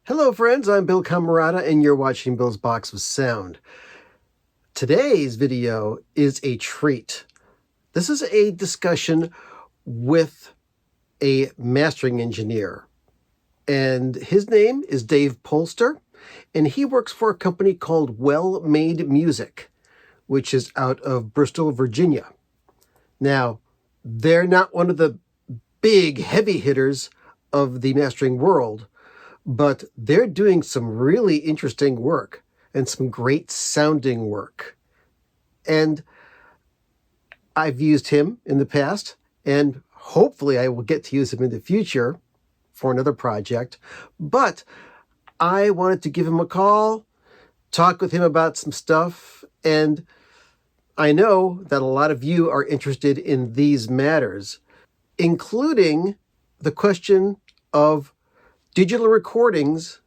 Hello, friends. I'm Bill Camarata, and you're watching Bill's Box of Sound. Today's video is a treat. This is a discussion with a mastering engineer, and his name is Dave Polster, and he works for a company called Well Made Music, which is out of Bristol, Virginia. Now, they're not one of the big heavy hitters of the mastering world, but they're doing some really interesting work and some great sounding work. And I've used him in the past, and hopefully I will get to use him in the future for another project. But I wanted to give him a call, talk with him about some stuff, and I know that a lot of you are interested in these matters, including the question of digital recordings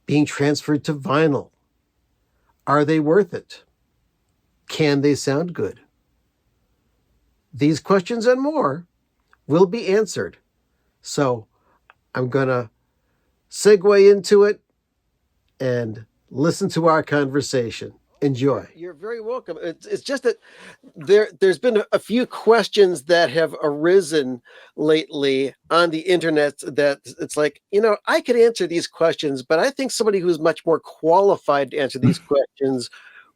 being transferred to vinyl. Are they worth it? Can they sound good? These questions and more will be answered. So I'm going to segue into it and listen to our conversation. Enjoy. You're very welcome. It's just that there's been a few questions that have arisen lately on the internet that it's like, I could answer these questions, but I think somebody who's much more qualified to answer these questions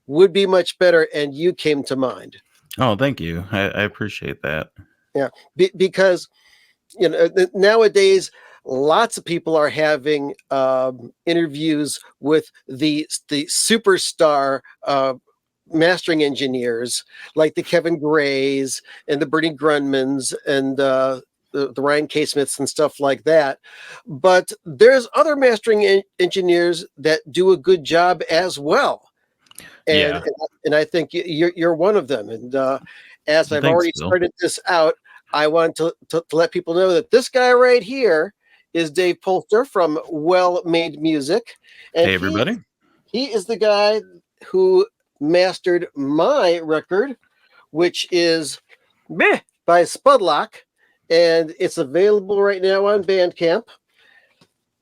would be much better. And you came to mind. Oh, thank you. I appreciate that. Yeah, because nowadays lots of people are having interviews with the superstar mastering engineers like the Kevin Grays and the Bernie Grunmans and the Ryan K. Smiths and stuff like that. But there's other mastering engineers that do a good job as well. And I think you're one of them. And as I've already started this out, I want to let people know that this guy right here is Dave Polster from Well Made Music. And hey, everybody. He is the guy who mastered my record, which is by Spudlok. And it's available right now on Bandcamp,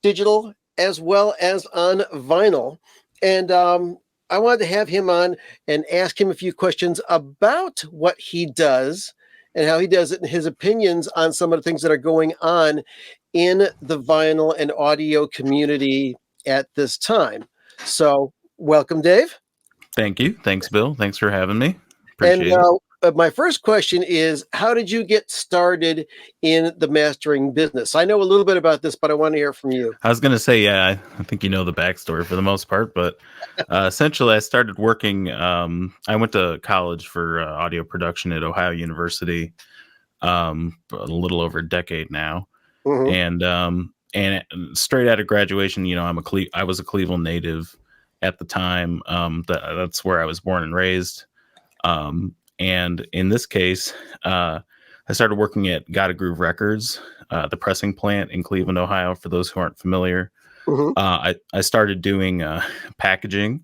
digital as well as on vinyl. And I wanted to have him on and ask him a few questions about what he does and how he does it and his opinions on some of the things that are going on in the vinyl and audio community at this time. So welcome, Dave. Thank you. Thanks, Bill. Thanks for having me. Appreciate it. My first question is, how did you get started in the mastering business? I know a little bit about this, but I want to hear from you. I was going to say, I think you know the backstory for the most part, but essentially I started working. I went to college for audio production at Ohio University a little over a decade now. Mm-hmm. And straight out of graduation, I was a Cleveland native at the time. That's where I was born and raised. And in this case, I started working at Gotta Groove Records, the pressing plant in Cleveland, Ohio, for those who aren't familiar. Mm-hmm. I started doing packaging,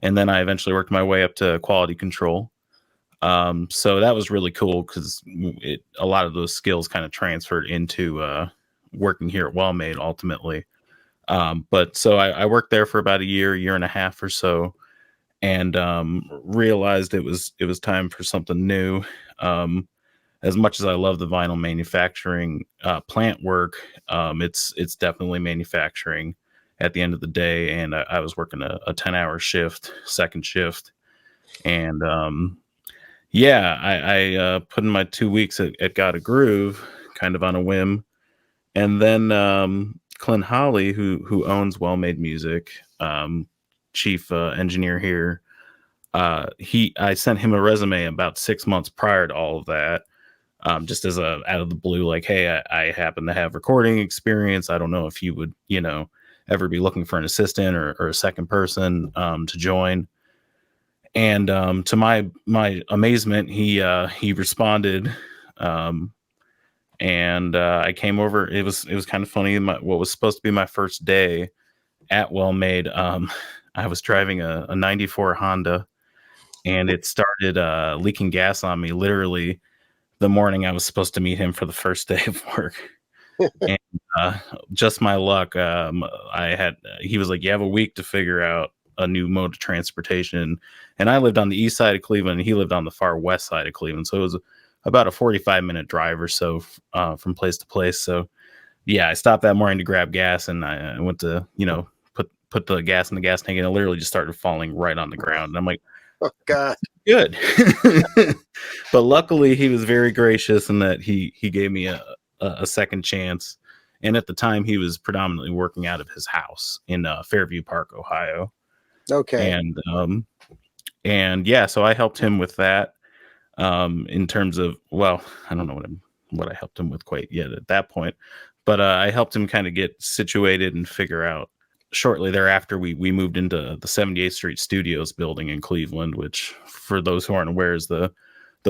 and then I eventually worked my way up to quality control. So that was really cool because a lot of those skills kind of transferred into working here at Well Made ultimately. But so I worked there for about a year and a half or so. And realized it was time for something new. As much as I love the vinyl manufacturing plant work, it's definitely manufacturing at the end of the day. And I was working a 10-hour shift, second shift, and I put in my 2 weeks at Gotta Groove, kind of on a whim, and then Clint Holly, who owns Well Made Music, chief engineer here, I sent him a resume about 6 months prior to all of that, just as out of the blue, like, hey, I happen to have recording experience. I don't know if you would ever be looking for an assistant or a second person to join. And to my amazement, he responded, and I came over. It was kind of funny. What was supposed to be my first day at Well Made, I was driving a 94 Honda, and it started leaking gas on me literally the morning I was supposed to meet him for the first day of work. And Just my luck. He was like, you have a week to figure out a new mode of transportation. And I lived on the east side of Cleveland, and he lived on the far west side of Cleveland. So it was about a 45-minute drive or so from place to place. So yeah, I stopped that morning to grab gas, and I went to, put the gas in the gas tank, and it literally just started falling right on the ground. And I'm like, Oh God. good. But luckily he was very gracious in that he gave me a second chance. And at the time he was predominantly working out of his house in Fairview Park, Ohio. Okay. And yeah, so I helped him with that. In terms of, well, I don't know what I helped him with quite yet at that point, but I helped him kind of get situated and figure out. Shortly thereafter, we moved into the 78th Street Studios building in Cleveland, which, for those who aren't aware, is the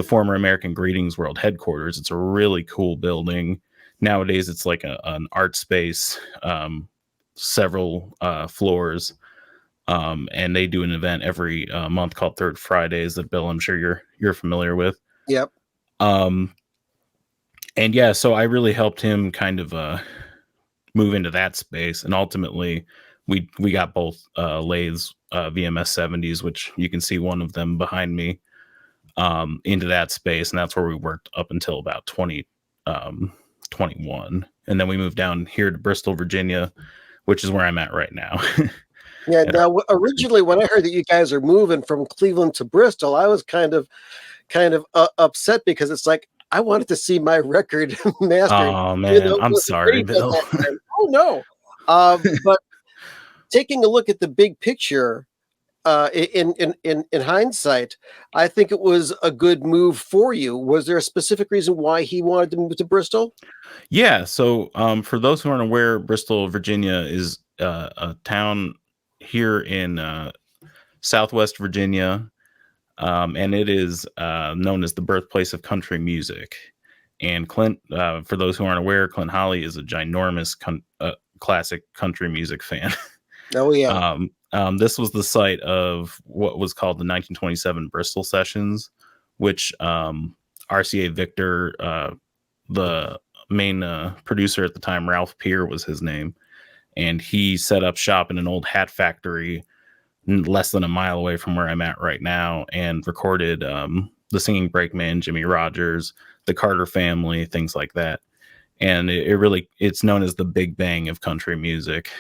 former American Greetings World headquarters. It's a really cool building. Nowadays, it's like an art space, several floors, and they do an event every month called Third Fridays that, Bill, I'm sure you're familiar with. Yep. And yeah, so I really helped him kind of move into that space, and ultimately we got both lathes, VMS 70s, which you can see one of them behind me, into that space, and that's where we worked up until about 2021, and then we moved down here to Bristol, Virginia, which is where I'm at right now. Yeah. Now, originally, when I heard that you guys are moving from Cleveland to Bristol, I was kind of upset, because it's like I wanted to see my record mastered. Oh man, I'm Wasn't sorry, ready at Bill. that time. Oh no. But taking a look at the big picture, in hindsight, I think it was a good move for you. Was there a specific reason why he wanted to move to Bristol? Yeah, so for those who aren't aware, Bristol, Virginia is a town here in Southwest Virginia, and it is known as the birthplace of country music. And Clint, for those who aren't aware, Clint Holly is a ginormous classic country music fan. Oh yeah. This was the site of what was called the 1927 Bristol Sessions, which RCA Victor, the main producer at the time, Ralph Peer was his name, and he set up shop in an old hat factory less than a mile away from where I'm at right now, and recorded the Singing Brakeman, Jimmy Rogers, the Carter Family, things like that. And it's known as the Big Bang of country music,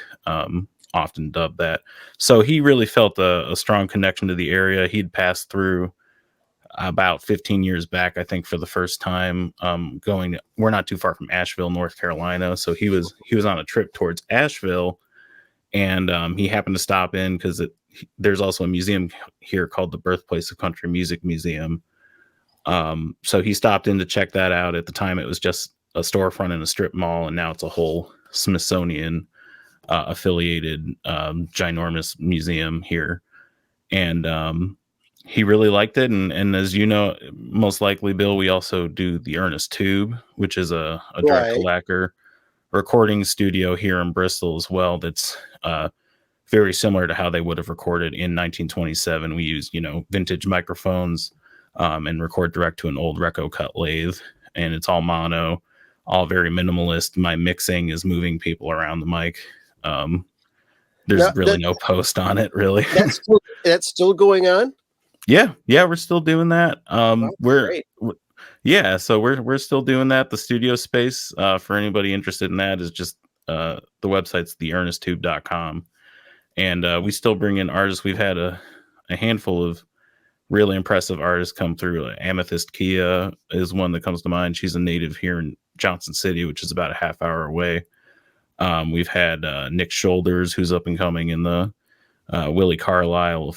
often dubbed that. So he really felt a strong connection to the area. He'd passed through about 15 years back, I think, for the first time. We're not too far from Asheville, North Carolina, so he was on a trip towards Asheville, and he happened to stop in because there's also a museum here called the Birthplace of Country Music Museum. So he stopped in to check that out. At the time, it was just a storefront in a strip mall, and now it's a whole Smithsonian affiliated ginormous museum here. And he really liked it. And as you know, most likely, Bill, we also do the Earnest Tube, which is a direct to lacquer recording studio here in Bristol as well. That's very similar to how they would have recorded in 1927. We use, vintage microphones and record direct to an old Reco cut lathe, and it's all mono, all very minimalist. My mixing is moving people around the mic. There's really no post on it, really. That's still going on. Yeah, we're still doing that. We're still doing that. The studio space, for anybody interested in that, is just the website's theearnesttube.com. And we still bring in artists. We've had a handful of really impressive artists come through. Amethyst Kia is one that comes to mind. She's a native here in Johnson City, which is about a half hour away. We've had Nick Shoulders, who's up and coming, in the Willie Carlisle.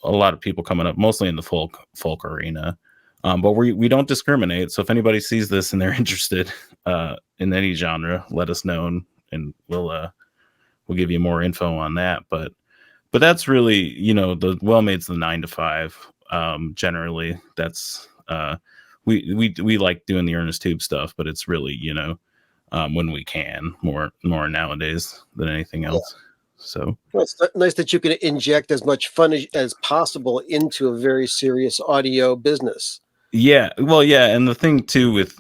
A lot of people coming up, mostly in the folk arena. But we don't discriminate. So if anybody sees this and they're interested in any genre, let us know, and we'll give you more info on that. But that's really, the well-made's the 9 to 5. Generally, that's we like doing the Earnest Tube stuff, but it's really, when we can, more nowadays than anything else. Yeah. So it's nice that you can inject as much fun as possible into a very serious audio business. Yeah, well, yeah, and the thing too with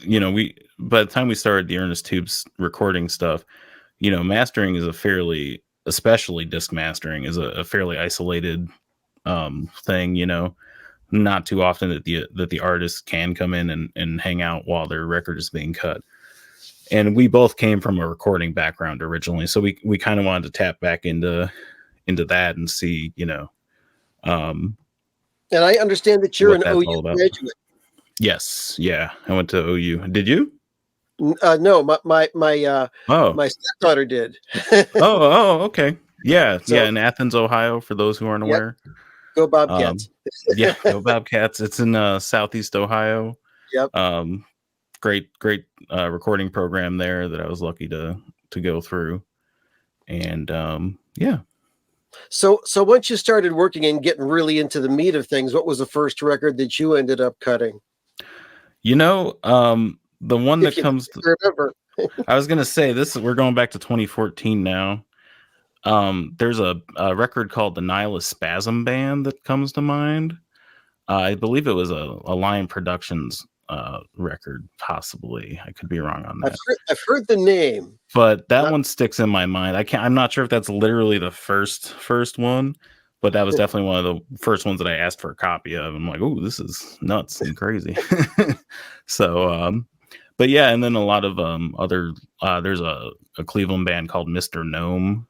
by the time we started the Earnest Tubes recording stuff, mastering is especially disc mastering is a fairly isolated thing. Not too often that the artists can come in and hang out while their record is being cut. And we both came from a recording background originally, so we kind of wanted to tap back into that and see, And I understand that you're what an that's OU all about. graduate. Yes, yeah, I went to OU. Did you? No, my Oh, stepdaughter did. okay. Yeah, So, in Athens, Ohio. For those who aren't yep, aware, go um, Bobcats. yeah, go Bobcats. It's in Southeast Ohio. Yep. Great recording program there that I was lucky to go through, and yeah. So once you started working and getting really into the meat of things, what was the first record that you ended up cutting? The one If that you comes, remember. I was gonna say this. We're going back to 2014 now. There's a record called the Nihilist Spasm Band that comes to mind. I believe it was a Lion Productions record, possibly. I could be wrong on that. I've heard the name. But that one sticks in my mind. I'm not sure if that's literally the first one, but that was definitely one of the first ones that I asked for a copy of. I'm like, oh, this is nuts and crazy. So, but yeah, and then a lot of other. There's a Cleveland band called Mr. Gnome,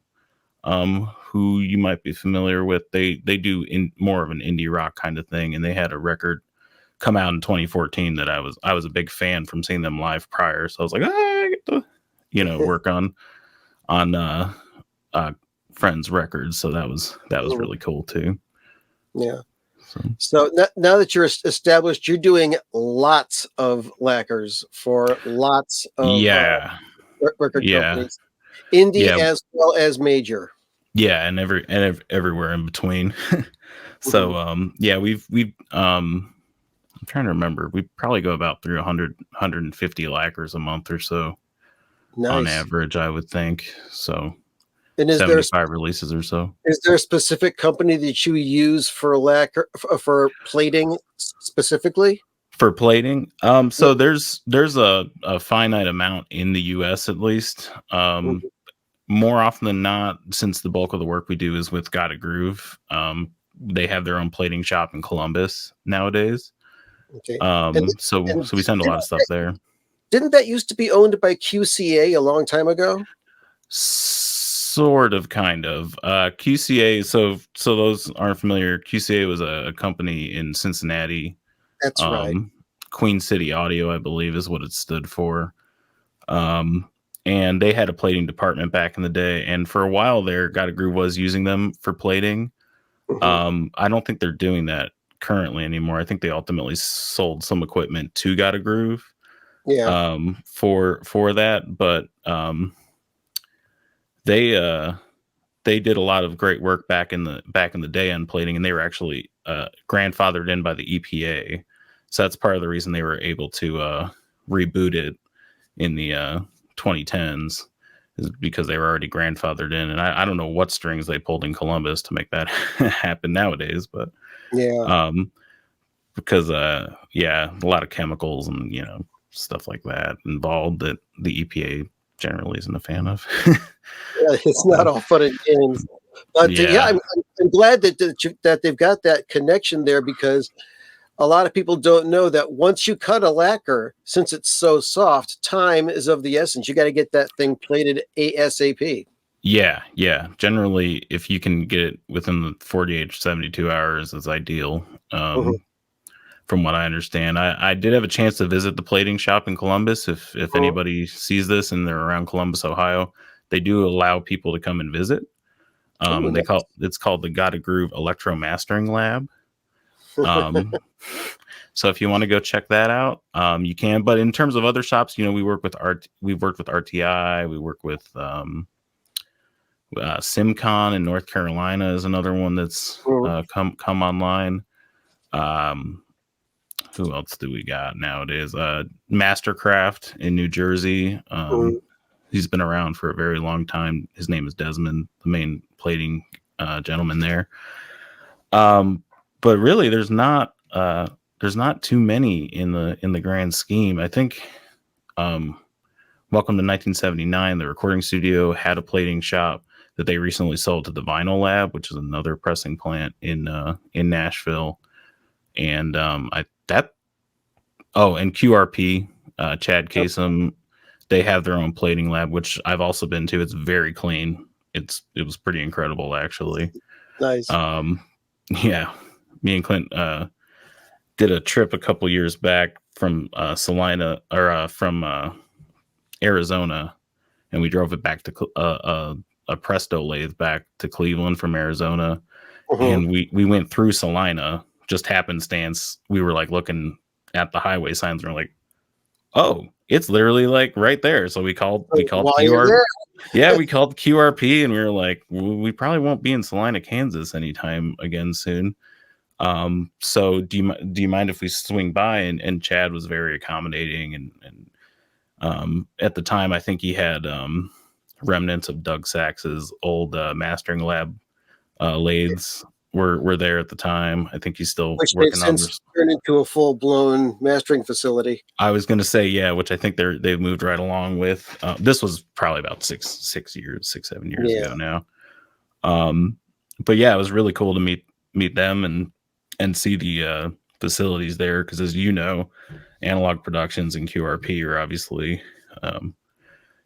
who you might be familiar with. They do more of an indie rock kind of thing, and they had a record come out in 2014 that I was a big fan from seeing them live prior. So I was like, I get to work on friends' records. So that was really cool too. Yeah. So now that you're established, you're doing lots of lacquers for lots of record companies, indie as well as major. Yeah, and everywhere in between. So we've I'm trying to remember. We probably go about through 150 lacquers a month or so. Nice. On average, I would think. So and is 75 releases or so. Is there a specific company that you use for lacquer for plating specifically? For plating? So there's a finite amount in the US at least. More often than not, since the bulk of the work we do is with Gotta Groove, they have their own plating shop in Columbus nowadays. Okay. So we send a lot of stuff there. Didn't that used to be owned by QCA a long time ago? Sort of, kind of. QCA. So those aren't familiar. QCA was a company in Cincinnati. That's right. Queen City Audio, I believe, is what it stood for. And they had a plating department back in the day. And for a while there, Gotta Groove was using them for plating. I don't think they're doing that currently anymore. I think they ultimately sold some equipment to Gotta Groove. Yeah. For that, but they did a lot of great work back in the day on plating, and they were actually grandfathered in by the EPA. So that's part of the reason they were able to reboot it in the 2010s, is because they were already grandfathered in. And I don't know what strings they pulled in Columbus to make that happen nowadays, but because a lot of chemicals and stuff like that involved that the EPA generally isn't a fan of. It's not all fun and games, but I'm glad that they've got that connection there, because a lot of people don't know that once you cut a lacquer, since it's so soft, time is of the essence. You got to get that thing plated ASAP. Yeah. Generally, if you can get it within the 48 to 72 hours, is ideal. From what I understand, I did have a chance to visit the plating shop in Columbus. If anybody sees this and they're around Columbus, Ohio, they do allow people to come and visit. It's called the Gotta Groove Electro Mastering Lab. So if you want to go check that out, you can. But in terms of other shops, we've worked with RTI. We work with SimCon in North Carolina is another one that's come online. Who else do we got nowadays? Mastercraft in New Jersey. He's been around for a very long time. His name is Desmond, the main plating gentleman there. But really, there's not too many in the grand scheme. I think Welcome to 1979. The recording studio had a plating shop that they recently sold to the Vinyl Lab, which is another pressing plant in Nashville. And and QRP, Chad Kasem, they have their own plating lab, which I've also been to. It's very clean. It was pretty incredible, actually. Nice. Yeah, me and Clint did a trip a couple years back from Salina or from Arizona, and we drove it back to a Presto lathe back to Cleveland from Arizona, and we went through Salina, just happenstance. We were like looking at the highway signs, and we're like, oh, it's literally like right there. So we called QRP. Yeah, we called QRP, and we were like, we probably won't be in Salina, Kansas anytime again soon. So do you mind if we swing by? And Chad was very accommodating, and at the time I think he had remnants of Doug Sax's old mastering lab lathes were there at the time. I think he's still working on this. Turned into a full-blown mastering facility. I was going to say, yeah, which I think they've moved right along with. This was probably about 6-7 years ago now. But yeah, it was really cool to meet them and see the facilities there, because as you know, Analog Productions and QRP are obviously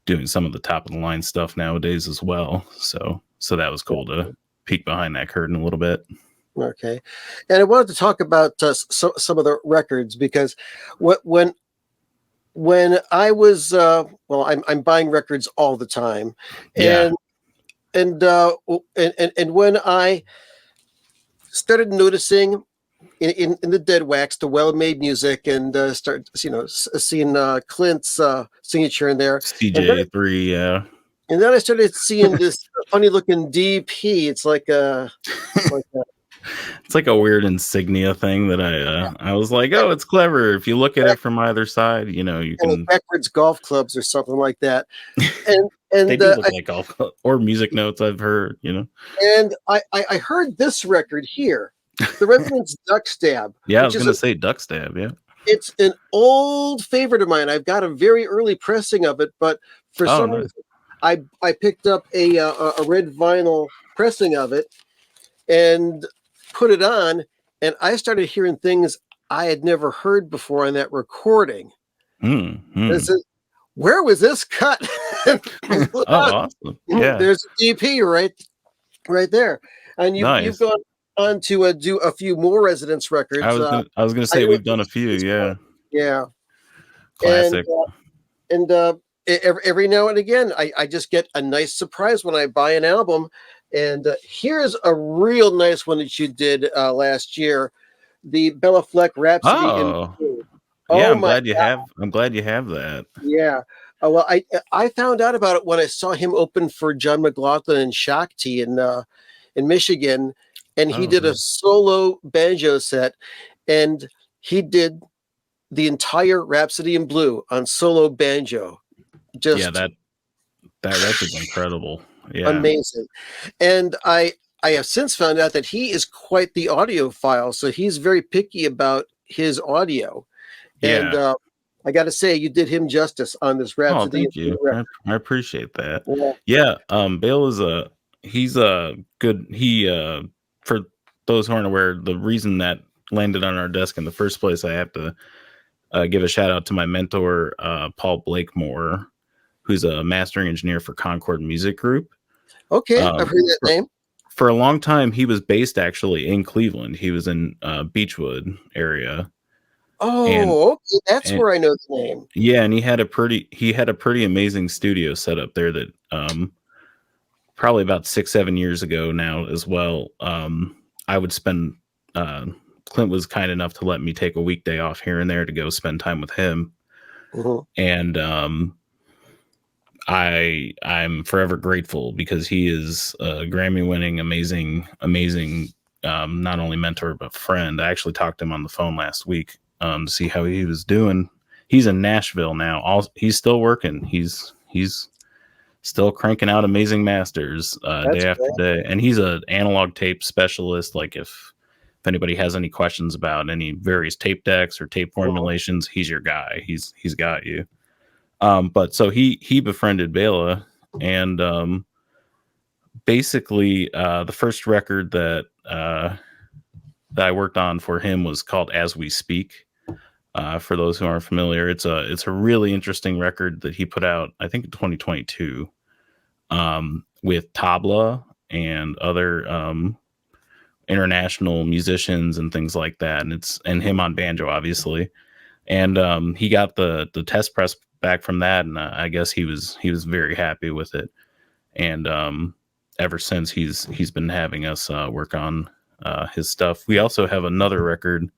doing some of the top of the line stuff nowadays as well. So that was cool to peek behind that curtain a little bit. Okay, and I wanted to talk about some of the records, because when I was I'm buying records all the time, and when I started noticing in the dead wax the well-made music, and start seeing Clint's signature in there, CJ3, yeah. And then I started seeing this funny looking DP. It's like a it's like a weird insignia thing that I was like, oh, it's clever. If you look at it from either side, you can like backwards golf clubs or something like that. And they do look like golf clubs or music notes, I've heard, And I heard this record here, the Residence Duck Stab. Yeah, I was gonna say Duck Stab, yeah. It's an old favorite of mine. I've got a very early pressing of it, but for some reason I picked up a red vinyl pressing of it and put it on, and I started hearing things I had never heard before on that recording. Where was this cut? Oh, awesome! Yeah, there's a DP right there, and you've gone on to do a few more Residence records. I was gonna say we've done a few, yeah, classic. And every now and again, I just get a nice surprise when I buy an album. And here's a real nice one that you did last year, the Bela Fleck Rhapsody. Oh, yeah, I'm glad you have that. Yeah. Well, I found out about it when I saw him open for John McLaughlin and Shakti in Michigan, and he did a solo banjo set, and he did the entire Rhapsody in Blue on solo banjo. That is incredible. Yeah. Amazing. And I have since found out that he is quite the audiophile, so he's very picky about his audio. Yeah. And I got to say, you did him justice on this Rhapsody. Oh, thank you. I appreciate that. Yeah. Bale is he's a good, for those who aren't aware, the reason that landed on our desk in the first place, I have to give a shout out to my mentor, Paul Blakemore, who's a mastering engineer for Concord Music Group. Okay, I've heard that name. For a long time, he was based actually in Cleveland. He was in Beechwood area. Oh, okay, that's where I know the name. Yeah, and he had a pretty amazing studio set up there that probably about 6-7 years ago now as well. I would spend Clint was kind enough to let me take a weekday off here and there to go spend time with him. And I'm forever grateful, because he is a Grammy-winning, amazing, not only mentor but friend. I actually talked to him on the phone last week to see how he was doing. He's in Nashville now. He's still working. He's still cranking out amazing masters day after day, and he's an analog tape specialist. Like if anybody has any questions about any various tape decks or tape formulations, he's your guy. He's got you. But so he befriended Bela, and basically the first record that I worked on for him was called As We Speak. For those who aren't familiar, it's a really interesting record that he put out, I think in 2022, with Tabla and other international musicians and things like that, and him on banjo, obviously. And he got the test press back from that, and I guess he was very happy with it. And ever since he's been having us work on his stuff. We also have another record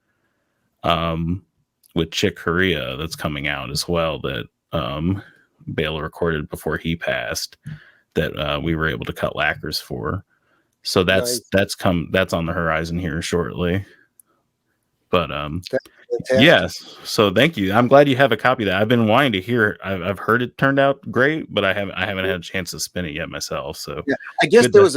with Chick Corea that's coming out as well that Bela recorded before he passed, that we were able to cut lacquers for. So that's on the horizon here shortly. But yes, so thank you. I'm glad you have a copy of that. I've been wanting to hear. I've heard it turned out great, but I haven't had a chance to spin it yet myself. So yeah, I guess there was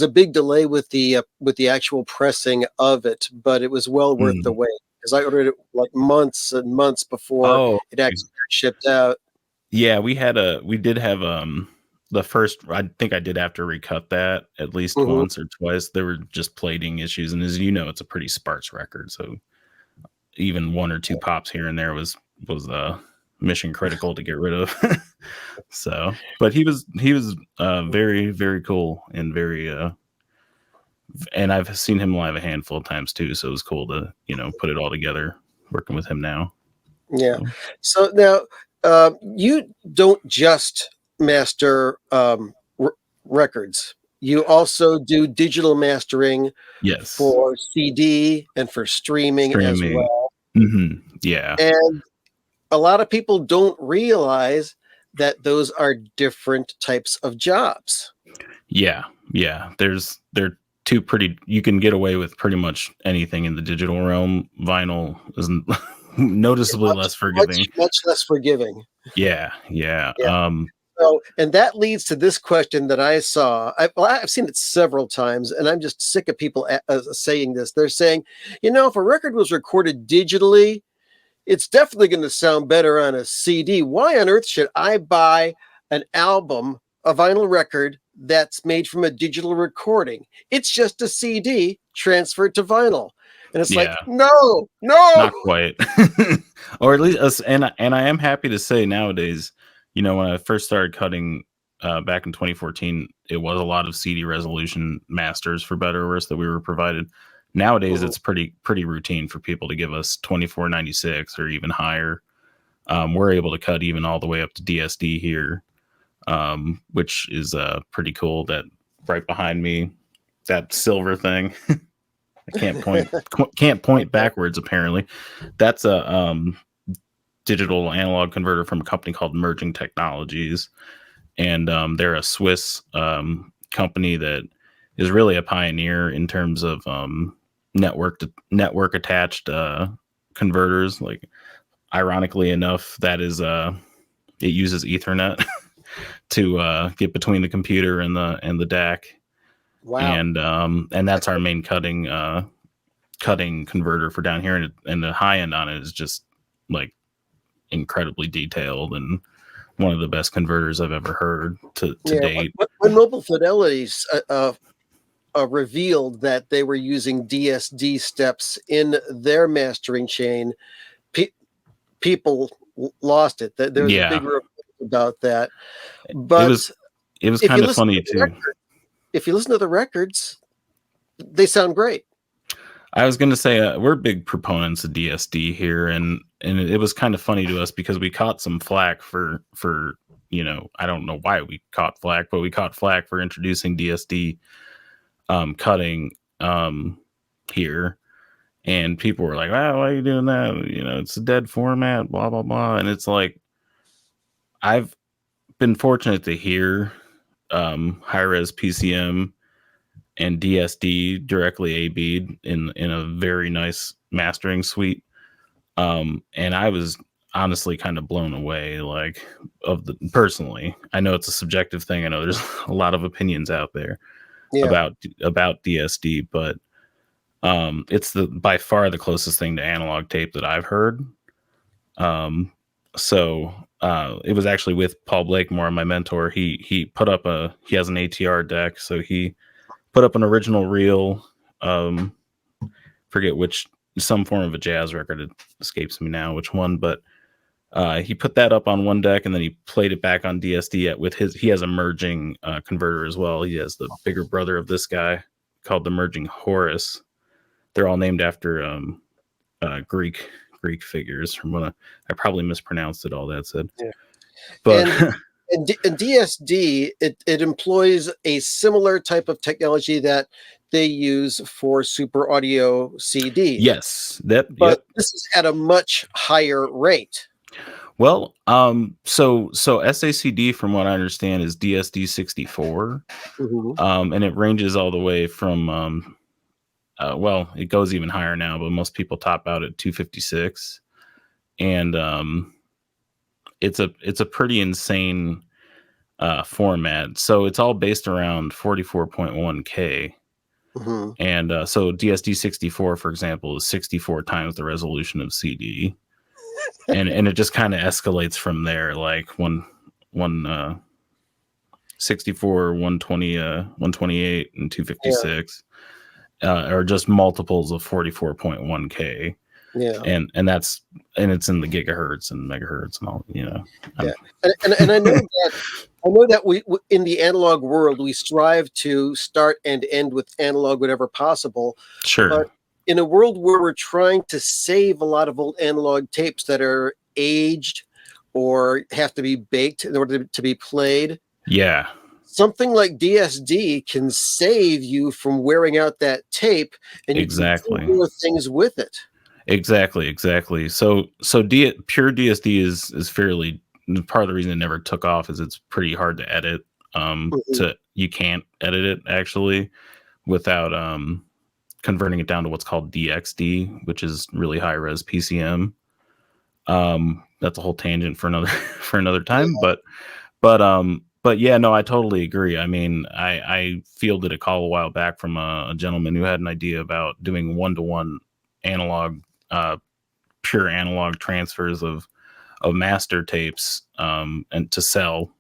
a big delay with the actual pressing of it, but it was well worth the wait, because I ordered it like months and months before it actually shipped out. Yeah, we did have the first, I think I did have to recut that at least once or twice. There were just plating issues, and as you know, it's a pretty sparse record, so even one or two pops here and there was mission critical to get rid of. So, but he was very, very cool and very and I've seen him live a handful of times too, so it was cool to put it all together working with him now. Yeah. So now you don't just master records. You also do digital mastering, yes, for CD and for streaming as well. Yeah. And a lot of people don't realize that those are different types of jobs. Yeah. They're two pretty, you can get away with pretty much anything in the digital realm. Vinyl isn't noticeably less forgiving. Much less forgiving. Yeah. So, and that leads to this question that I saw. I've seen it several times, and I'm just sick of people saying this. They're saying, if a record was recorded digitally, it's definitely going to sound better on a CD. Why on earth should I buy an album, a vinyl record that's made from a digital recording? It's just a CD transferred to vinyl. And it's like, no, not quite. Or at least, and I am happy to say nowadays, when I first started cutting back in 2014, it was a lot of CD resolution masters, for better or worse, that we were provided. Nowadays, it's pretty routine for people to give us 2496 or even higher. We're able to cut even all the way up to DSD here, which is pretty cool. That right behind me, that silver thing. I can't point backwards. Apparently, that's a digital analog converter from a company called Merging Technologies, and they're a Swiss company that is really a pioneer in terms of network attached converters. Like, ironically enough, that is it uses Ethernet to get between the computer and the DAC. Wow. And that's our main cutting converter for down here, and the high end on it is just like incredibly detailed and one of the best converters I've ever heard to date. When Mobile Fidelities revealed that they were using DSD steps in their mastering chain, people lost it. There was a big report about that. But it was kind of funny too. If you listen to the records, they sound great. I was going to say we're big proponents of DSD here, and it was kind of funny to us because we caught some flack for I don't know why we caught flack, but we caught flack for introducing DSD cutting here, and people were like, "Wow, why are you doing that? It's a dead format, blah blah blah." And it's like, I've been fortunate to hear high-res PCM and DSD directly A-B'd in a very nice mastering suite. And I was honestly kind of blown away, like, personally. I know it's a subjective thing. I know there's a lot of opinions out there about DSD, but it's by far the closest thing to analog tape that I've heard. So it was actually with Paul Blakemore, my mentor. He has an ATR deck, so he put up an original reel. Forget which, some form of a jazz record. It escapes me now which one, but he put that up on one deck, and then he played it back on DSD with his. He has a merging converter as well. He has the bigger brother of this guy called the merging Horus. They're all named after Greek figures. From what I probably mispronounced it. All that said, Yeah. but and DSD it employs a similar type of technology that they use for Super Audio CD. Yes, but yep. This is at a much higher rate. Well, so SACD, from what I understand, is DSD 64, and it ranges all the way from well, it goes even higher now, but most people top out at 256, and it's a pretty insane format. So it's all based around 44.1K. And so DSD 64, for example, is 64 times the resolution of CD. and it just kind of escalates from there, like 64, 120, 128, and 256 are just multiples of 44.1K. Yeah, and it's in the gigahertz and megahertz and all, Yeah, and I know that we in the analog world we strive to start and end with analog whenever possible. Sure. But in a world where we're trying to save a lot of old analog tapes that are aged or have to be baked in order to be played, yeah, something like DSD can save you from wearing out that tape, and you can do more things with it. Exactly. So pure DSD is fairly, part of the reason it never took off is it's pretty hard to edit. You can't edit it actually without converting it down to what's called DXD, which is really high res PCM. That's a whole tangent for another time, but yeah, no, I totally agree. I mean, I fielded a call a while back from a gentleman who had an idea about doing one-to-one analog, pure analog transfers of master tapes, and to sell.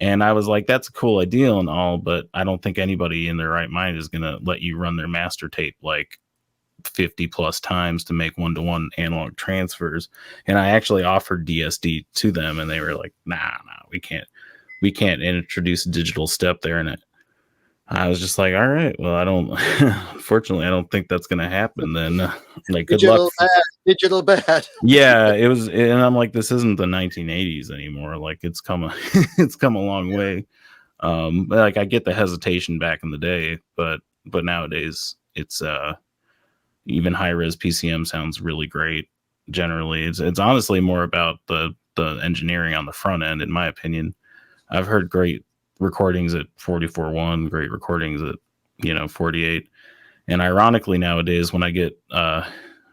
And I was like, that's a cool idea and all, but I don't think anybody in their right mind is going to let you run their master tape like 50 plus times to make one-to-one analog transfers. And I actually offered DSD to them, and they were like, nah, we can't introduce a digital step there. And I was just like, all right, well, unfortunately, I don't think that's going to happen then. Like, good luck. Digital bad. Yeah, it was. And I'm like, this isn't the 1980s anymore. Like, it's come a long way. Like, I get the hesitation back in the day, but nowadays it's, even high res PCM sounds really great. Generally, it's honestly more about the engineering on the front end, in my opinion. I've heard great recordings at 44.1, great recordings at 48, and ironically nowadays when I get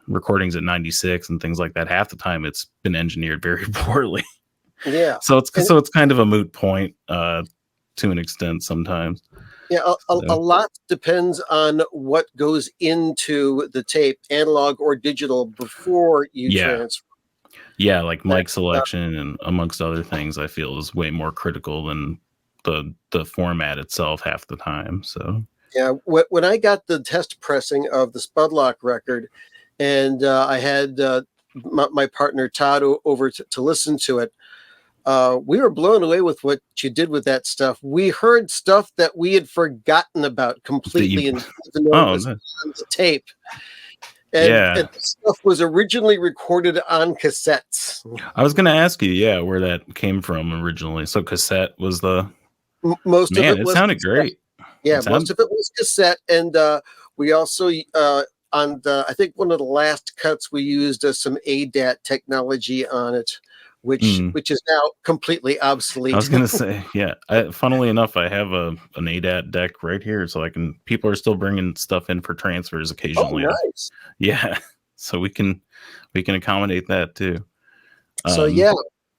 recordings at 96 and things like that, half the time it's been engineered very poorly. Yeah. So it's kind of a moot point to an extent sometimes. Yeah, a lot depends on what goes into the tape, analog or digital, before you transfer. Yeah, like mic selection and amongst other things, I feel is way more critical than the format itself half the time. So yeah, when I got the test pressing of the Spudlok record, and I had my partner Todd over to listen to it, we were blown away with what you did with that stuff. We heard stuff that we had about completely, and even though it was on the tape. And the stuff was originally recorded on cassettes. I was going to ask you, where that came from originally. So cassette was most of it. It sounded cassette. Great. Yeah, most of it was cassette, and we also I think one of the last cuts we used some ADAT technology on it, which is now completely obsolete. I was going to say, funnily enough, I have an ADAT deck right here, so people are still bringing stuff in for transfers occasionally. Oh, nice. Yeah, so we can accommodate that too. So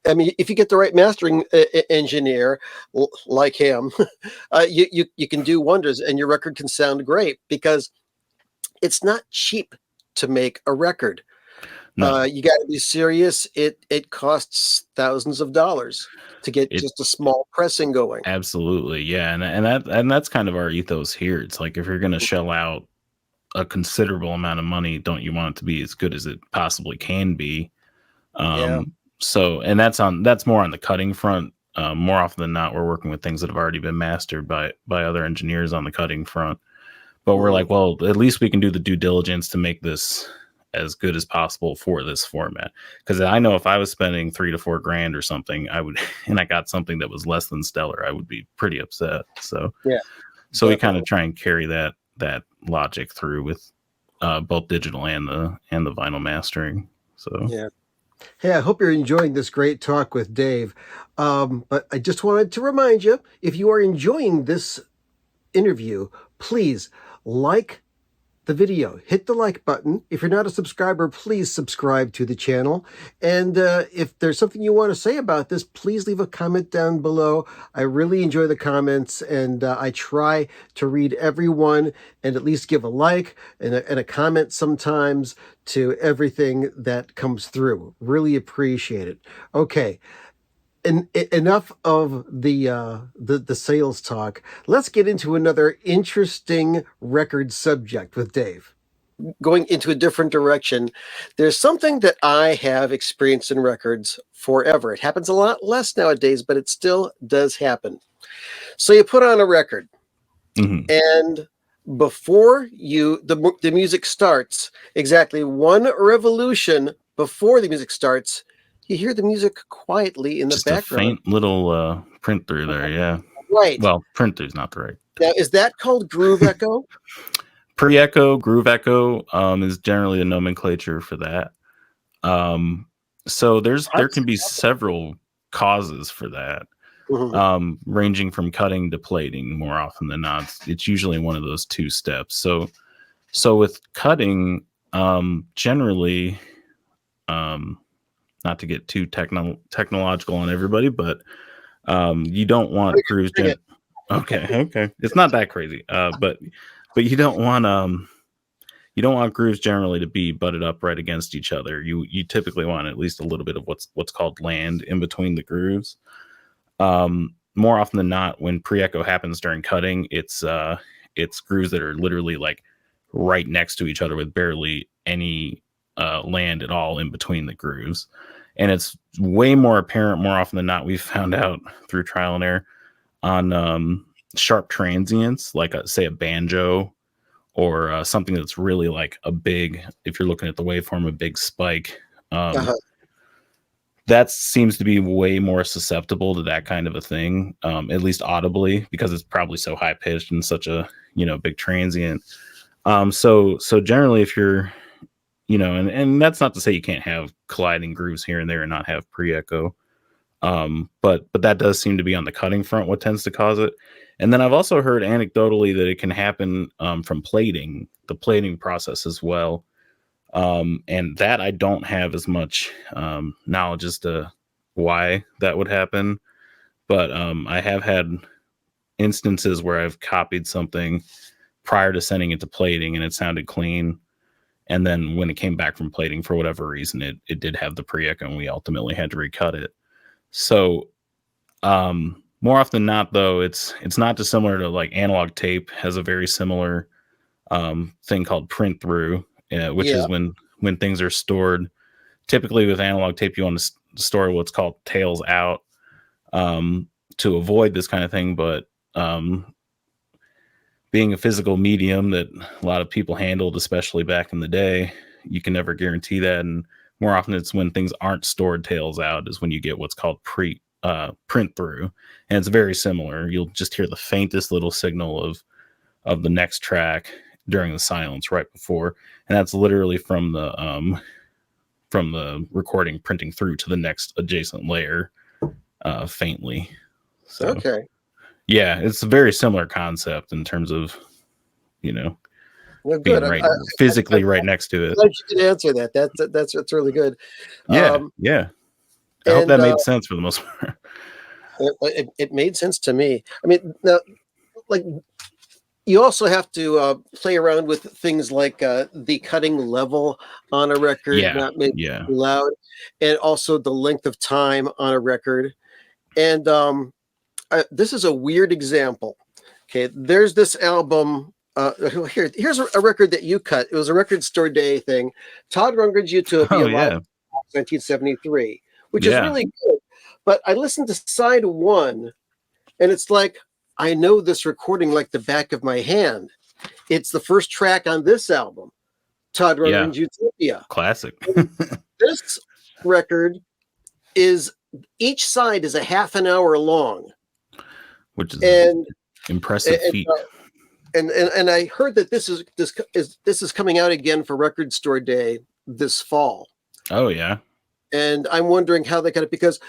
I mean, if you get the right mastering engineer like him, you can do wonders, and your record can sound great, because it's not cheap to make a record. No, You got to be serious. It costs thousands of dollars to get it just a small pressing going. absolutely, yeah, and that's kind of our ethos here. It's like if you're going to shell out a considerable amount of money, don't you want it to be as good as it possibly can be? Yeah. So, and that's more on the cutting front. More often than not, we're working with things that have already been mastered by other engineers on the cutting front. But we're Mhm. like, well, at least we can do the due diligence to make this as good as possible for this format. Because I know if I was spending $3 to $4 grand or something, I would, and I got something that was less than stellar, I would be pretty upset. Yeah, So we kind of definitely. try and carry that logic through with both digital and the vinyl mastering. So Yeah. Hey, I hope you're enjoying this great talk with Dave. But I just wanted to remind you, if you are enjoying this interview, please like the video. Hit the like button. If you're not a subscriber, please subscribe to the channel. And if there's something you want to say about this, please leave a comment down below. I really enjoy the comments, and I try to read everyone and at least give a like and a comment sometimes to everything that comes through. Really appreciate it. Okay. Enough of the sales talk. Let's get into another interesting record subject with Dave. Going into a different direction, there's something that I have experienced in records forever. It happens a lot less nowadays, but it still does happen. So you put on a record, mhm. and before the music starts, exactly one revolution before the music starts, you hear the music quietly in the Just a background. faint little print through there, yeah. Right. Well, print through's not the right Now, is that called groove echo? pre-echo, groove echo is generally the nomenclature for that. Um, so How there does can it be happen? several causes for that, Mhm. ranging from cutting to plating. More often than not, it's usually one of those two steps. So with cutting, generally, um, not to get too technological on everybody, but you don't want Bring it, grooves. bring it. Okay, it's not that crazy. But you don't want grooves generally to be butted up right against each other. You typically want at least a little bit of what's called land in between the grooves. More often than not, when pre-echo happens during cutting, it's grooves that are literally like right next to each other with barely any land at all in between the grooves. And it's way more apparent more often than not. We've found out through trial and error on sharp transients, like say a banjo or something that's really like a big, if you're looking at the waveform, a big spike. Uh-huh. That seems to be way more susceptible to that kind of a thing, at least audibly, because it's probably so high pitched and such a big transient. So generally, if you're and that's not to say you can't have colliding grooves here and there and not have pre-echo. But that does seem to be on the cutting front what tends to cause it. And then I've also heard anecdotally that it can happen from plating, the plating process as well. And that I don't have as much knowledge as to why that would happen. But I have had instances where I've copied something prior to sending it to plating and it sounded clean. And then when it came back from plating, for whatever reason, it did have the pre-echo and we ultimately had to recut it. So more often than not, though, it's not dissimilar to like analog tape has a very similar thing called print through, which Yeah. is when things are stored. Typically, with analog tape, you want to store what's called tails out to avoid this kind of thing. But being a physical medium that a lot of people handled, especially back in the day, you can never guarantee that. And more often, it's when things aren't stored tails out is when you get what's called print through, and it's very similar. You'll just hear the faintest little signal of the next track during the silence right before, and that's literally from the recording printing through to the next adjacent layer faintly. So Okay. yeah, it's a very similar concept in terms of you know Well, good. being I'm, right I'm physically right next to it. glad you could answer that. That's really good. Yeah, Um, yeah. I hope and that made sense for the most part. it made sense to me. I mean, now, like You also have to play around with things like the cutting level on a record, Yeah, not make it yeah. too loud, and also the length of time on a record. And this is a weird example. Okay, there's this album. Here's a record that you cut. It was a record store day thing. Todd Rundgren's Oh Utopia Live yeah, 1973, which is yeah, really good. But I listened to side one, and it's like I know this recording like the back of my hand. It's the first track on this album, Todd yeah. Rundgren's Utopia. Classic. This record is each side is a half an hour long, Which is an and impressive and feat. and I heard that this is coming out again for Record Store Day this fall, Oh yeah. and I'm wondering how they got it because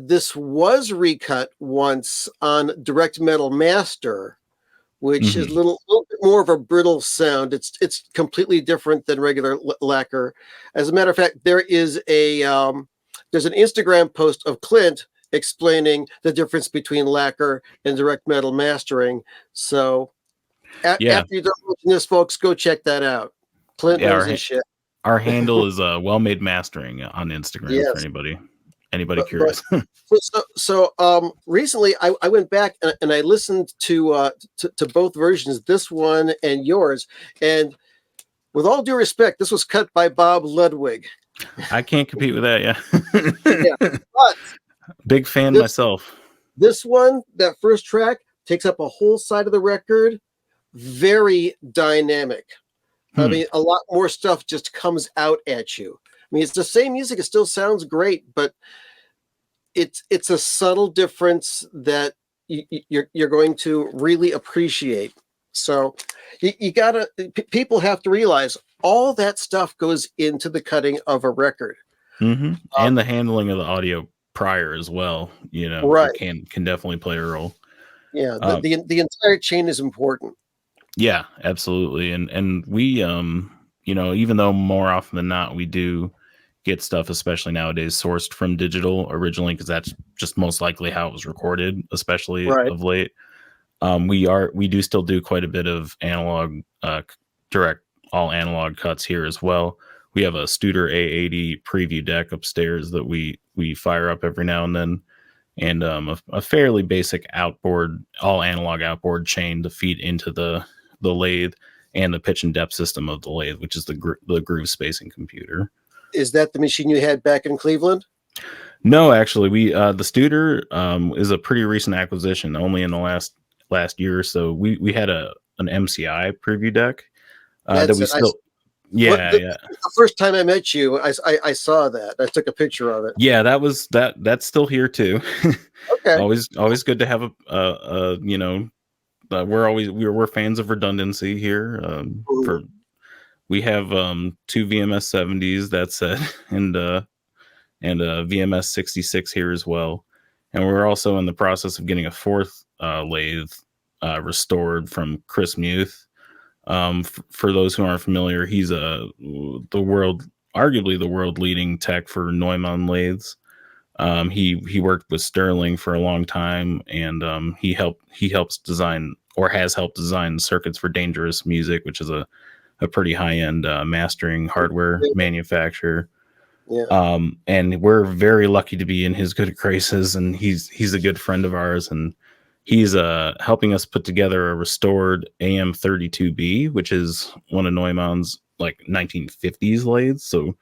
this was recut once on Direct Metal Master, which is Hmm. a little bit more of a brittle sound. It's completely different than regular lacquer. As a matter of fact, there's an Instagram post of Clint explaining the difference between lacquer and direct metal mastering. So Yeah, after you're done watching this, folks, go check that out. Clint yeah. knows his shit. Our handle is well made mastering on Instagram for Yes, anybody but curious. recently I went back and I listened to both versions, this one and yours, and with all due respect, this was cut by Bob Ludwig. I can't compete with that. Yeah, Yeah. but Big fan this myself. this one, that first track, takes up a whole side of the record. Very dynamic. I Hmm. mean, a lot more stuff just comes out at you. I mean, it's the same music. It still sounds great, but it's a subtle difference that you're going to really appreciate. So you gotta people have to realize all that stuff goes into the cutting of a record. Hmm. Uh, And the handling of the audio prior as well. It right. can definitely play a role. Yeah. Um, The entire chain is important. yeah, absolutely. And we even though more often than not we do get stuff, especially nowadays, sourced from digital originally, because that's just most likely how it was recorded, especially Right. of late. We do still do quite a bit of analog, direct, all analog cuts here as well. We have a Studer A80 preview deck upstairs that we fire up every now and then, and a fairly basic outboard, all analog outboard chain to feed into the lathe and the pitch and depth system of the lathe, which is the groove spacing computer. Is that the machine you had back in Cleveland? No, actually, we the Studer is a pretty recent acquisition, only in the last year or so. We had an MCI preview deck that That's we it. still, What yeah, yeah, the first time I met you, I saw that. I took a picture of it. yeah. That's still here too. Okay. Always good to have we're fans of redundancy here. Mhm. For We have two VMS 70s, that's it, and a VMS 66 here as well. And we're also in the process of getting a fourth lathe restored from Chris Muth. For those who aren't familiar, he's arguably the world leading tech for Neumann lathes. He worked with Sterling for a long time, and he helps design, or has helped design, circuits for Dangerous Music, which is a pretty high end mastering hardware manufacturer. Yeah. And we're very lucky to be in his good graces, and he's a good friend of ours, and he's helping us put together a restored AM32B, which is one of Neumann's like 1950s lathes. So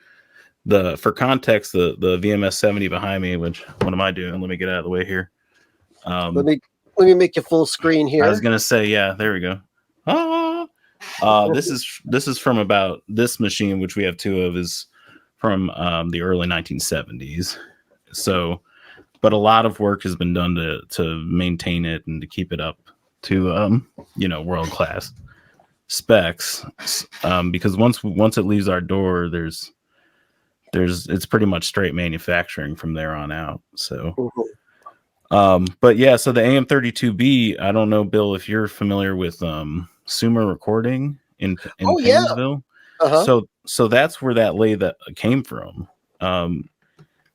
for context, the VMS 70 behind me, which, what am I doing? Let me get out of the way here. Let um me let me make you full screen I was here. gonna say, yeah, there we go. Ah! This is from about this machine, which we have two of, is from the early 1970s. So, but a lot of work has been done to maintain it and to keep it up to world class specs. Because once it leaves our door, it's pretty much straight manufacturing from there on out. So. Mhm. But yeah, so the AM32B, I don't know, Bill, if you're familiar with Sumer Recording in Oh yeah. Painesville. Uh-huh. So that's where that lathe that came from. Um,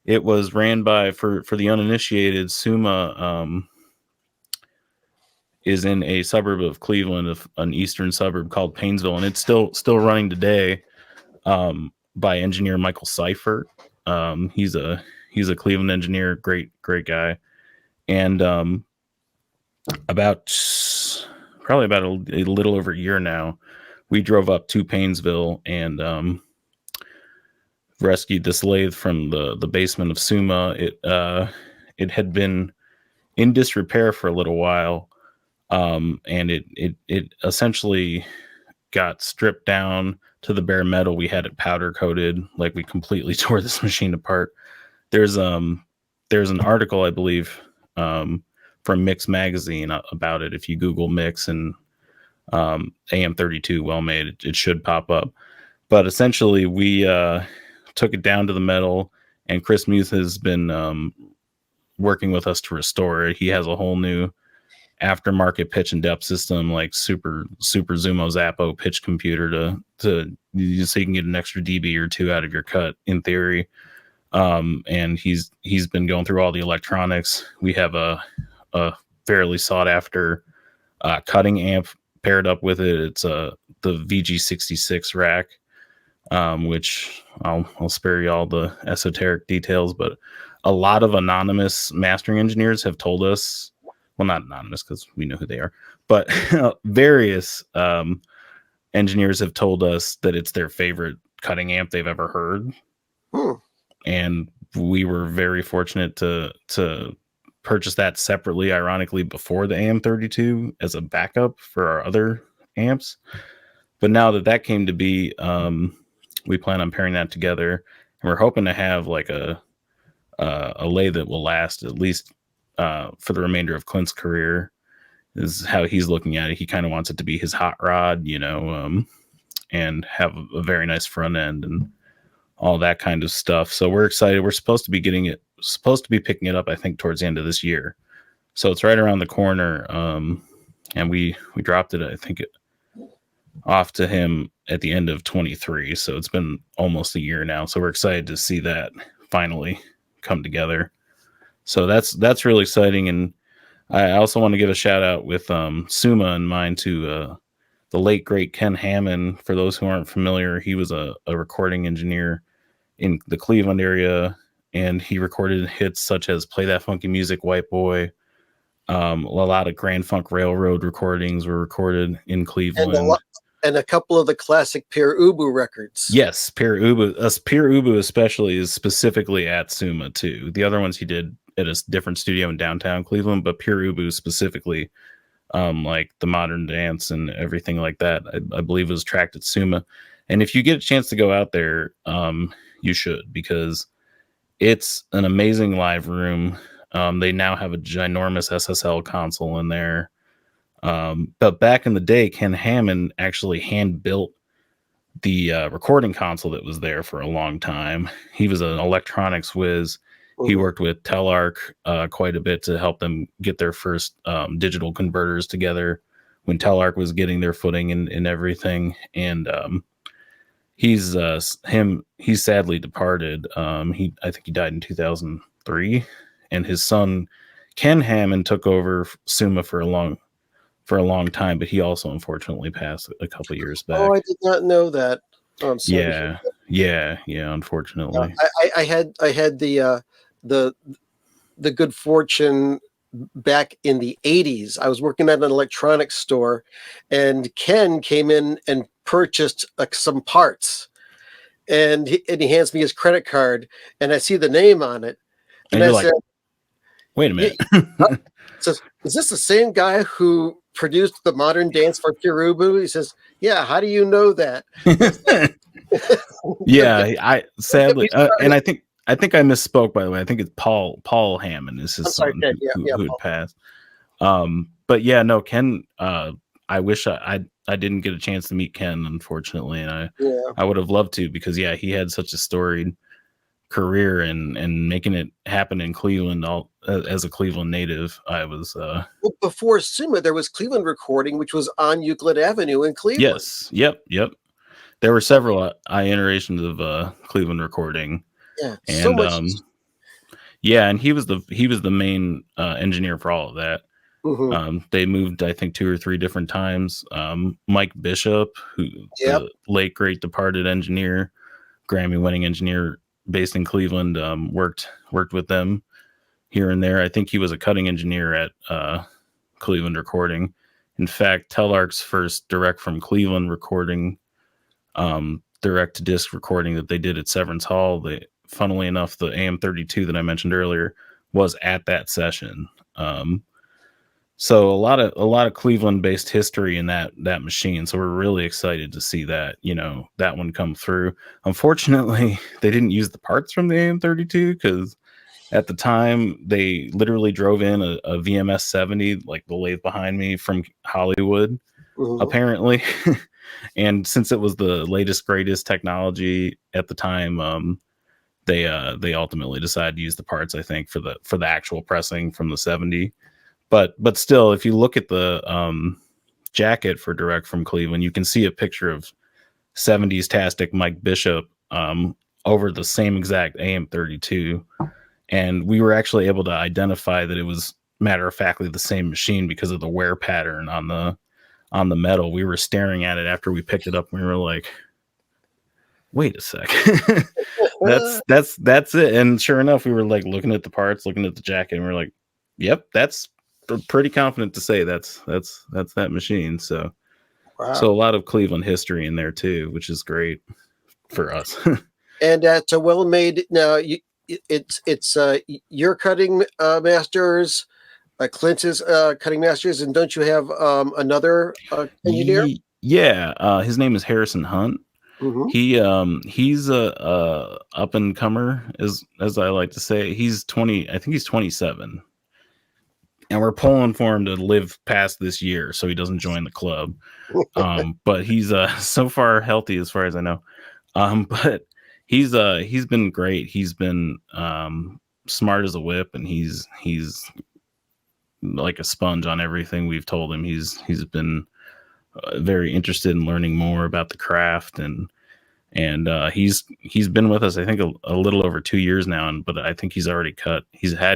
it was ran by, for the uninitiated, Suma. is in a suburb of Cleveland, of an eastern suburb called Painesville, and it's still running today, by engineer Michael Seifert. He's a Cleveland engineer, great guy, and about probably about a little over a year now, we drove up to Painesville and rescued this lathe from the basement of Summa. It had been in disrepair for a little while, and it essentially got stripped down to the bare metal. We had it powder coated, like we completely tore this machine apart. There's an article, I believe, from Mix Magazine about it. If you Google Mix and AM32 well made, it should pop up. But essentially, we took it down to the metal, and Chris Muth has been working with us to restore it. He has a whole new aftermarket pitch and depth system, like super Zumo Zappo pitch computer to so you can get an extra dB or two out of your cut in theory. And he's been going through all the electronics. We have a fairly sought after cutting amp paired up with it. It's the VG66 rack, which I'll spare you all the esoteric details, but a lot of anonymous mastering engineers have told us, well, not anonymous because we know who they are, but various engineers have told us that it's their favorite cutting amp they've ever heard. And we were very fortunate to purchase that separately, ironically, before the AM32 as a backup for our other amps. But now that came to be, we plan on pairing that together, and we're hoping to have like a lathe that will last at least for the remainder of Clint's career, is how he's looking at it. He kind of wants it to be his hot rod, and have a very nice front end and all that kind of stuff. So we're excited. We're supposed to be picking it up, I think, towards the end of this year. So it's right around the corner. And we dropped it, I think, off to him at the end of 23. So it's been almost a year now. So we're excited to see that finally come together. So that's really exciting. And I also want to give a shout out with Summa in mind to the late great Ken Hammond. For those who aren't familiar, he was a recording engineer in the Cleveland area, and he recorded hits such as Play That Funky Music, White Boy. A lot of Grand Funk Railroad recordings were recorded in Cleveland. And a couple of the classic Pere Ubu records. Yes, Pere Ubu especially is specifically at Summa too. The other ones he did at a different studio in downtown Cleveland, but Pere Ubu specifically, like the Modern Dance and everything like that, I believe was tracked at Summa. And if you get a chance to go out there, you should, because it's an amazing live room. They now have a ginormous SSL console in there. But back in the day, Ken Hammond actually hand built the recording console that was there for a long time. He was an electronics whiz. He worked with Telarc quite a bit to help them get their first digital converters together when Telarc was getting their footing and everything. And he's sadly departed. I think he died in 2003, and his son Ken Hammond took over Summa for a long time, but he also unfortunately passed a couple of years back. Oh, I did not know that. Oh, I'm sorry. Yeah. Unfortunately, I had the good fortune back in the 80s. I was working at an electronics store, and Ken came in and purchased some parts, and he hands me his credit card, and I see the name on it, and I said, "Wait a minute." Says, "Is this the same guy who produced the Modern Dance for Pere Ubu?" He says, "Yeah. How do you know that?" Yeah, I sadly, and I think I misspoke, by the way. I think it's Paul Hammond is his son who had passed. But yeah, no, Ken. I wish I didn't get a chance to meet Ken, unfortunately, and I would have loved to, because he had such a storied career and making it happen in Cleveland. As a Cleveland native, I was well, before Summa, there was Cleveland Recording, which was on Euclid Avenue in Cleveland. Yes, yep. There were several iterations of Cleveland Recording. Yeah, and so much. And he was the main engineer for all of that. Mm-hmm. They moved, I think, 2 or 3 different times. Mike Bishop, who Yep. the late great departed engineer, Grammy-winning engineer based in Cleveland, worked with them here and there. I think he was a cutting engineer at Cleveland Recording. In fact, Telarc's first direct from Cleveland recording, direct to disc recording that they did at Severance Hall, funnily enough, the AM32 that I mentioned earlier was at that session. So a lot of Cleveland based history in that machine. So we're really excited to see that, that one come through. Unfortunately, they didn't use the parts from the AM32 because at the time they literally drove in a VMS 70, like the lathe behind me, from Hollywood, Mm-hmm. apparently. And since it was the latest greatest technology at the time, they ultimately decided to use the parts, I think, for the actual pressing from the 70. But still, if you look at the jacket for Direct from Cleveland, you can see a picture of 70s tastic Mike Bishop over the same exact AM32. And we were actually able to identify that it was matter of factly the same machine because of the wear pattern on the metal. We were staring at it after we picked it up and we were like, wait a sec. that's it. And sure enough, we were like looking at the parts, looking at the jacket, and we are like, yep, that's pretty confident to say that's that machine. So Wow. So a lot of Cleveland history in there too, which is great for us. And it's a well-made. Now it's your cutting masters, Clint's cutting masters, and don't you have another engineer? Yeah, his name is Harrison Hunt. Mm-hmm. He's a up and comer, as I like to say. He's 20. I think he's 27. And we're pulling for him to live past this year so he doesn't join the club. But he's so far healthy as far as I know. But he's been great. He's been smart as a whip, and he's like a sponge on everything we've told him. He's been very interested in learning more about the craft, and he's been with us, I think, a little over 2 years now. But I think he's had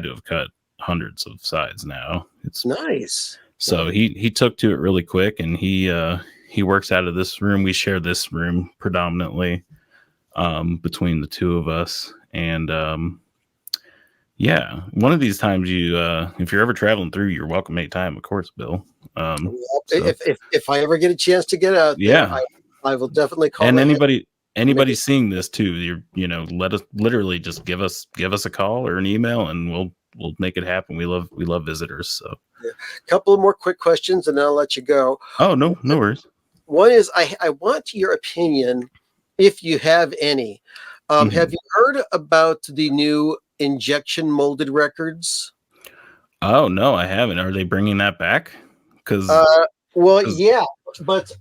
to have cut hundreds of sides now. It's nice. So nice. he took to it really quick, and he works out of this room. We share this room predominantly between the two of us. And yeah, one of these times if you're ever traveling through, you're welcome anytime, of course, Bill. If I ever get a chance to get out there, I will definitely call. And anybody seeing this too, let us literally just give us a call or an email, and we'll make it happen. We love visitors. So a couple of more quick questions and I'll let you go. Oh, no worries. One is I want your opinion, if you have any. Have you heard about the new injection molded records? Oh, no, I haven't. Are they bringing that back? Yeah, but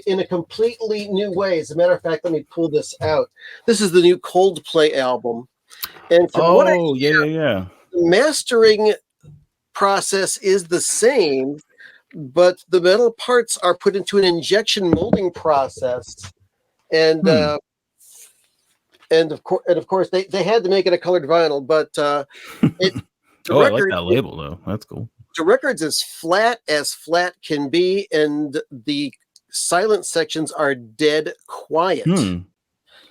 in a completely new way. As a matter of fact, let me pull this out. This is the new Coldplay album. And from what I hear, yeah. The mastering process is the same, but the metal parts are put into an injection molding process. And of course they had to make it a colored vinyl, but I like that label though. That's cool. The record's as flat can be, and the silent sections are dead quiet.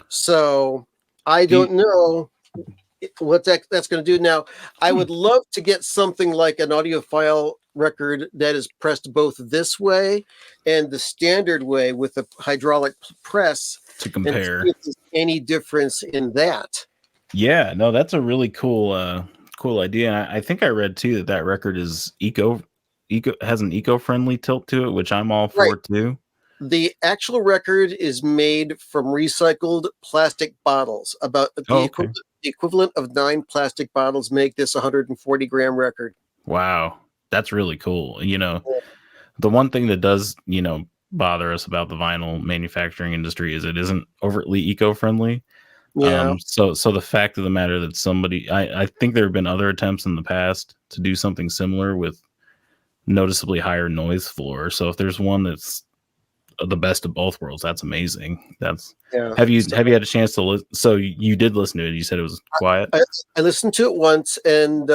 So I don't know what that's going to do. Now, I would love to get something like an audiophile record that is pressed both this way and the standard way with a hydraulic press to compare. And see if there's any difference in that. Yeah, no, that's a really cool idea. And I think I read too that record is has an eco-friendly tilt to it, which I'm all for too. The actual record is made from recycled plastic bottles. About the equivalent of 9 plastic bottles make this 140 gram record. Wow, that's really cool. The one thing that does bother us about the vinyl manufacturing industry is it isn't overtly eco-friendly. Yeah. So the fact of the matter that somebody, I think there have been other attempts in the past to do something similar with noticeably higher noise floor. So if there's one that's the best of both worlds, that's amazing. Have you had a chance to listen? So you did listen to it. You said it was quiet. I listened to it once, and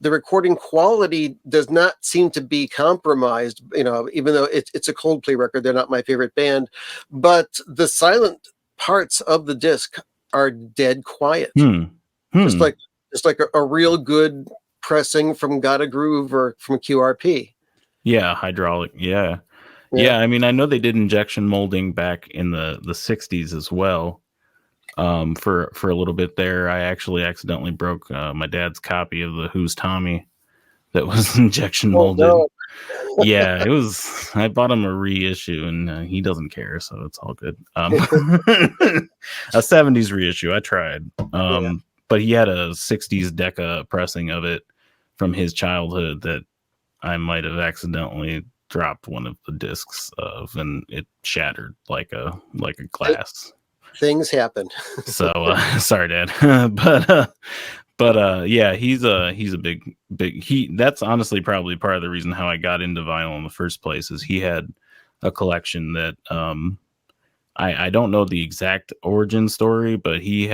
the recording quality does not seem to be compromised, even though it's a Coldplay record. They're not my favorite band, but the silent parts of the disc are dead quiet. Just like a real good pressing from Gotta Groove or from QRP. Yeah, hydraulic. Yeah. I mean, I know they did injection molding back in the 60s as well. For a little bit there, I actually accidentally broke my dad's copy of the Who's Tommy that was injection molded. No. Yeah, it was. I bought him a reissue, and he doesn't care, so it's all good. A 70s reissue. I tried, but he had a 60s Decca pressing of it from his childhood that I might have accidentally dropped one of the discs of, and it shattered like a glass. Things happen. So sorry, Dad. but yeah, he's a big that's honestly probably part of the reason how I got into vinyl in the first place, is he had a collection that I don't know the exact origin story, but he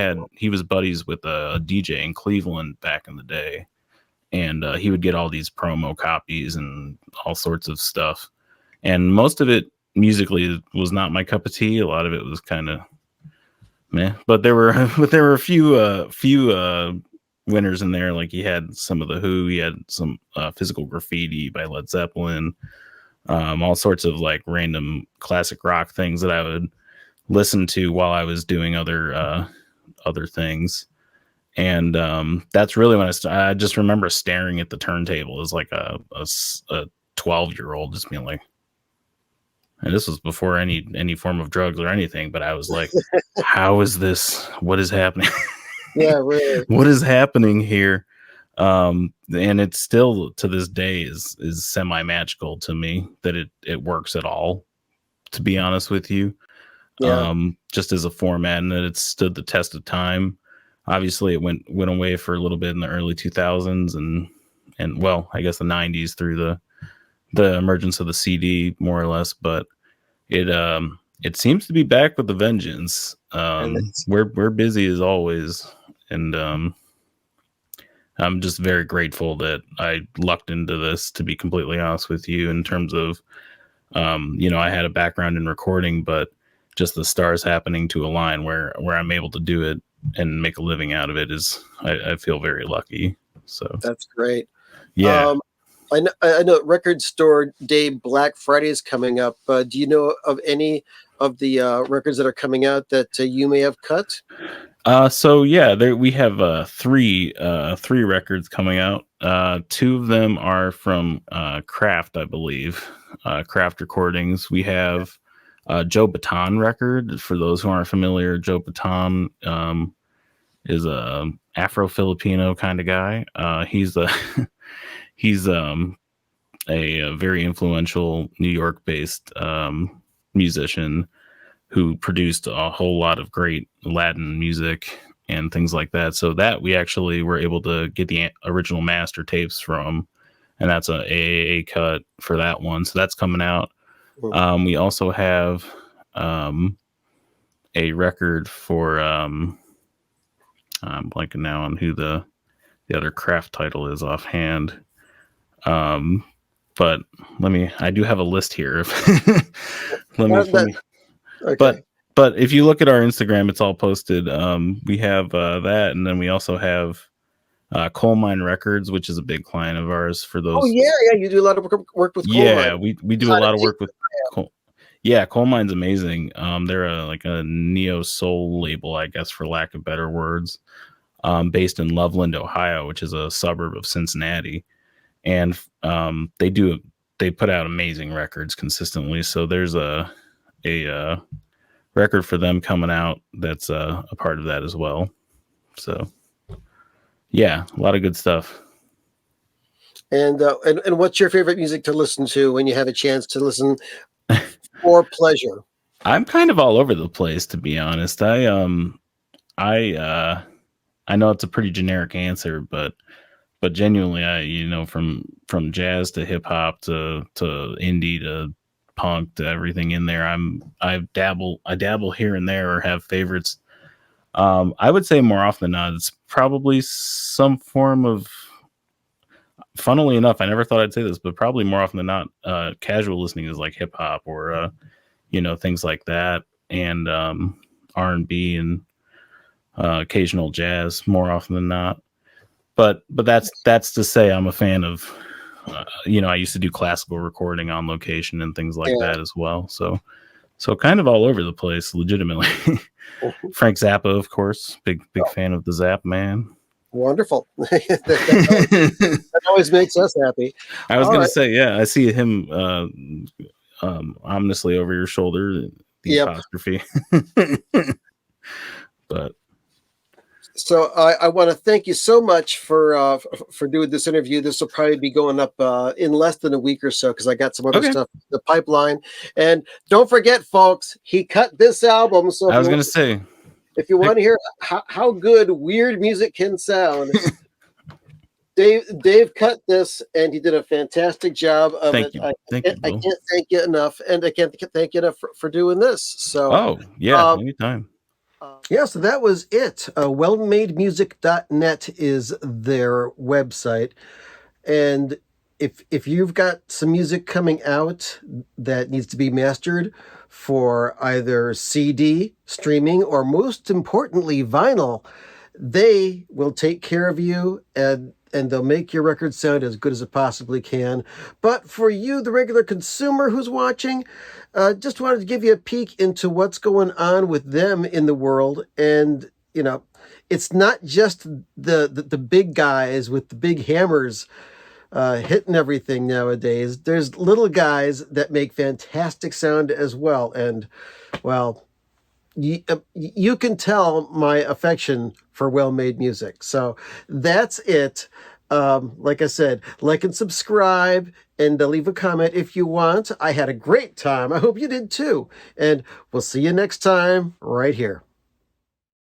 was buddies with a DJ in Cleveland back in the day, and he would get all these promo copies and all sorts of stuff, and most of it musically was not my cup of tea. A lot of it was kind of meh, but there were a few winners in there. Like he had some of the Who, he had some Physical Graffiti by Led Zeppelin, all sorts of like random classic rock things that I would listen to while I was doing other things. And that's really when I just remember staring at the turntable as like a 12-year-old, just being like, and this was before any form of drugs or anything, but I was like, how is this? What is happening? Yeah, really. What is happening here? And it's still to this day is semi-magical to me that it works at all, to be honest with you. Just as a format, and that it's stood the test of time. Obviously it went away for a little bit in the early 2000s and well, I guess the 90s through the emergence of the CD, more or less, but it seems to be back with a vengeance. We're busy as always, and I'm just very grateful that I lucked into this, to be completely honest with you, in terms of I had a background in recording, but just the stars happening to align where I'm able to do it and make a living out of it is, I feel very lucky. So that's great. Yeah. I know Record Store Day Black Friday is coming up. Do you know of any of the records that are coming out that you may have cut? So yeah, we have three records coming out. Two of them are from Kraft, I believe. Kraft Recordings. We have Joe Baton record. For those who aren't familiar, Joe Baton is a Afro-Filipino kind of guy. He's a very influential New York-based musician who produced a whole lot of great Latin music and things like that. So that we actually were able to get the original master tapes from, and that's a AAA cut for that one. So that's coming out. We also have a record for I'm blanking now on who the other Kraft title is offhand. But I do have a list here. Okay. But if you look at our Instagram, it's all posted. We have that, and then we also have Coal Mine Records, which is a big client of ours. For those, oh yeah, you do a lot of work with Coal Mine. Yeah, we do a lot of work with Coal. Yeah, Coal Mine's amazing. They're like a neo soul label, I guess, for lack of better words, based in Loveland, Ohio, which is a suburb of Cincinnati, and they put out amazing records consistently. So there's a record for them coming out that's a part of that as well. So yeah, a lot of good stuff. And what's your favorite music to listen to when you have a chance to listen for pleasure? I'm kind of all over the place, to be honest. I know it's a pretty generic answer, but genuinely, from jazz to hip hop to indie to punk to everything in there, I dabble here and there, or have favorites. I would say more often than not, it's probably some form of funnily enough, I never thought I'd say this, but probably more often than not, casual listening is like hip hop or things like that, and R&B and occasional jazz more often than not. But that's to say I'm a fan of. I used to do classical recording on location and things like that as well. So kind of all over the place, legitimately. Frank Zappa, of course, big fan of the Zap man. Wonderful. that always makes us happy. I was going to say, yeah, I see him ominously over your shoulder, the apostrophe. But so I want to thank you so much for doing this interview. This will probably be going up in less than a week or so because I got some other stuff in the pipeline. And don't forget, folks, he cut this album. So I was going to say, if you want to hear how good weird music can sound, Dave cut this, and he did a fantastic job of it. I can't thank you enough, and I can't thank you enough for doing this. So, anytime. So that was it. Wellmademusic.net is their website, and if you've got some music coming out that needs to be mastered for either CD, streaming, or most importantly, vinyl, they will take care of you and they'll make your record sound as good as it possibly can. But for you, the regular consumer who's watching, just wanted to give you a peek into what's going on with them in the world. And, it's not just the big guys with the big hammers hitting everything nowadays. There's little guys that make fantastic sound as well. And, well, you can tell my affection for well-made music. So that's it. Like I said, like and subscribe and leave a comment if you want. I had a great time. I hope you did too. And we'll see you next time right here.